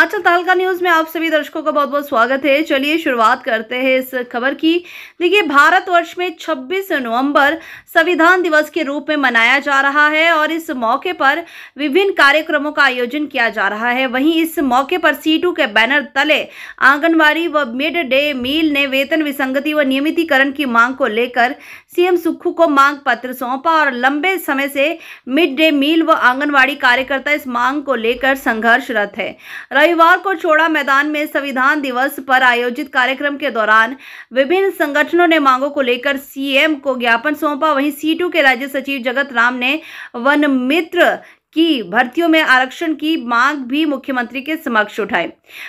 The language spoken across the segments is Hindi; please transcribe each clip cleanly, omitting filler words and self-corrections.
हिमाचल तहलका न्यूज में आप सभी दर्शकों का बहुत बहुत स्वागत है। चलिए शुरुआत करते हैं इस खबर की। देखिए, भारतवर्ष में 26 नवंबर संविधान दिवस के रूप में मनाया जा रहा है और इस मौके पर विभिन्न कार्यक्रमों का आयोजन किया जा रहा है। वहीं इस मौके पर C2 के बैनर तले आंगनबाड़ी व मिड डे मील ने वेतन विसंगति व नियमितीकरण की मांग को लेकर सीएम सुक्खू को मांग पत्र सौंपा और लंबे समय से मिड डे मील व आंगनबाड़ी कार्यकर्ता इस मांग को लेकर संघर्षरत है। रविवार को चौड़ा मैदान में संविधान दिवस पर आयोजित कार्यक्रम के दौरान विभिन्न संगठनों ने मांगों को लेकर सीएम को ज्ञापन सौंपा। वहीं C2 के राज्य सचिव जगत राम ने वन मित्र की भर्तियों में आरक्षण की मांग भी मुख्यमंत्री के समक्ष उठाई।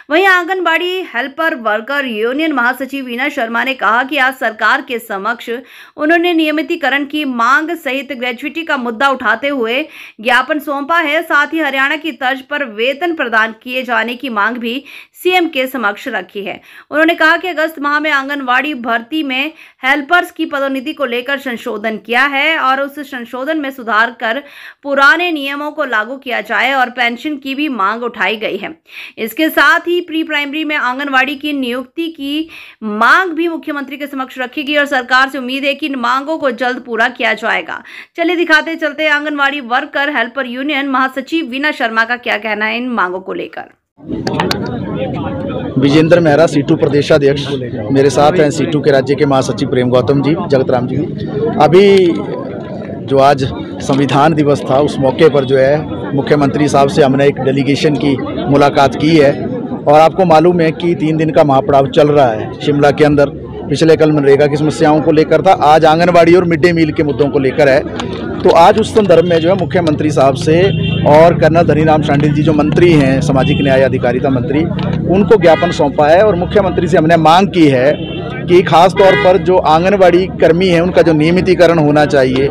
वहीं आंगनबाड़ी हेल्पर वर्कर यूनियन महासचिव वीना शर्मा ने कहा कि आज सरकार के समक्ष उन्होंने नियमितीकरण की मांग सहित ग्रेजुटी का मुद्दा उठाते हुए ज्ञापन सौंपा है। साथ ही हरियाणा की तर्ज पर वेतन प्रदान किए जाने की मांग भी सीएम के समक्ष रखी है। उन्होंने कहा कि अगस्त माह में आंगनबाड़ी भर्ती में हेल्पर्स की पदोन्नति को लेकर संशोधन किया है और उस संशोधन में सुधार कर पुराने नियमों को लागू किया जाए और पेंशन की भी मांग उठाई गई है। इसके साथ ही प्री प्राइमरी में आंगनबाड़ी की नियुक्ति की मांग भी मुख्यमंत्री के समक्ष रखी गई और सरकार से उम्मीद है कि इन मांगों को जल्द पूरा किया जाएगा। चलिए दिखाते चलते आंगनबाड़ी वर्कर हेल्पर यूनियन महासचिव वीना शर्मा का क्या कहना है इन मांगों को लेकर। विजेंद्र मेहरा C2 प्रदेशाध्यक्ष, मेरे साथ हैं C2 के राज्य के महासचिव प्रेम गौतम जी, जगत राम जी। अभी जो आज संविधान दिवस था उस मौके पर जो है मुख्यमंत्री साहब से हमने एक डेलीगेशन की मुलाकात की है और आपको मालूम है कि 3 दिन का महापड़ाव चल रहा है शिमला के अंदर। पिछले कल मनरेगा की समस्याओं को लेकर था, आज आंगनबाड़ी और मिड डे मील के मुद्दों को लेकर है। तो आज उस संदर्भ में जो है मुख्यमंत्री साहब से और कर्नल धनीराम शांडिल जी जो मंत्री हैं, सामाजिक न्याय अधिकारिता मंत्री, उनको ज्ञापन सौंपा है और मुख्यमंत्री से हमने मांग की है कि खास तौर पर जो आंगनबाड़ी कर्मी हैं उनका जो नियमितीकरण होना चाहिए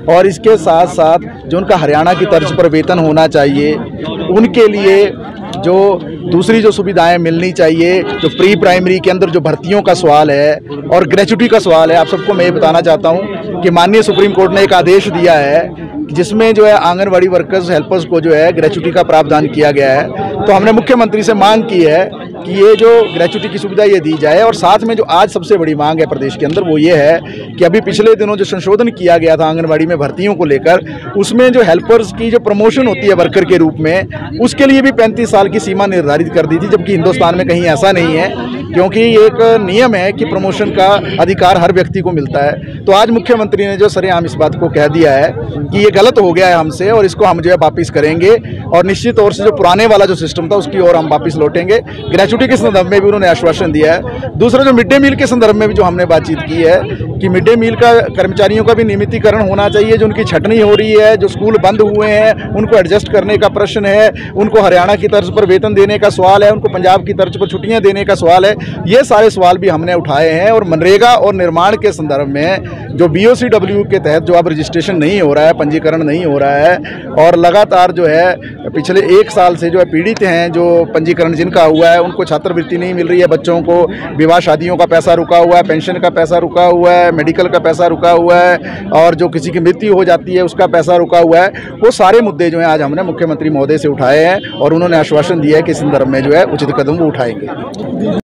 और इसके साथ साथ जो उनका हरियाणा की तर्ज पर वेतन होना चाहिए, उनके लिए जो दूसरी जो सुविधाएं मिलनी चाहिए, जो प्री प्राइमरी के अंदर जो भर्तियों का सवाल है और ग्रेजुटी का सवाल है। आप सबको मैं ये बताना चाहता हूं कि माननीय सुप्रीम कोर्ट ने एक आदेश दिया है जिसमें जो है आंगनबाड़ी वर्कर्स हेल्पर्स को जो है ग्रेजुटी का प्रावधान किया गया है। तो हमने मुख्यमंत्री से मांग की है कि ये जो ग्रेजुटी की सुविधा ये दी जाए और साथ में जो आज सबसे बड़ी मांग है प्रदेश के अंदर वो ये है कि अभी पिछले दिनों जो संशोधन किया गया था आंगनबाड़ी में भर्तियों को लेकर, उसमें जो हेल्पर्स की जो प्रमोशन होती है वर्कर के रूप में, उसके लिए भी 35 साल की सीमा निर्धारित कर दी थी, जबकि हिंदुस्तान में कहीं ऐसा नहीं है, क्योंकि एक नियम है कि प्रमोशन का अधिकार हर व्यक्ति को मिलता है। तो आज मुख्यमंत्री ने जो सरेआम इस बात को कह दिया है कि ये गलत हो गया है हमसे और इसको हम जो है वापिस करेंगे और निश्चित तौर से जो पुराने वाला जो सिस्टम था उसकी ओर हम वापिस लौटेंगे। ग्रेजुटी के संदर्भ में भी उन्होंने आश्वासन दिया है। दूसरा जो मिड डे मील के संदर्भ में भी जो हमने बातचीत की है कि मिड डे मील का कर्मचारियों का भी नियमितीकरण होना चाहिए। जो उनकी छटनी हो रही है, जो स्कूल बंद हुए हैं उनको एडजस्ट करने का प्रश्न है, उनको हरियाणा की तर्ज पर वेतन देने का सवाल है, उनको पंजाब की तर्ज पर छुट्टियां देने का सवाल है, ये सारे सवाल भी हमने उठाए हैं। और मनरेगा और निर्माण के संदर्भ में जो BOCW के तहत जो अब रजिस्ट्रेशन नहीं हो रहा है, पंजीकरण नहीं हो रहा है और लगातार जो है पिछले 1 साल से जो है पीड़ित हैं, जो पंजीकरण जिनका हुआ है उनको छात्रवृत्ति नहीं मिल रही है, बच्चों को विवाह शादियों का पैसा रुका हुआ है, पेंशन का पैसा रुका हुआ है, मेडिकल का पैसा रुका हुआ है और जो किसी की मृत्यु हो जाती है उसका पैसा रुका हुआ है। वो सारे मुद्दे जो हैं आज हमने मुख्यमंत्री महोदय से उठाए हैं और उन्होंने आश्वासन दिया है कि इस संदर्भ में जो है उचित कदम वो उठाएंगे।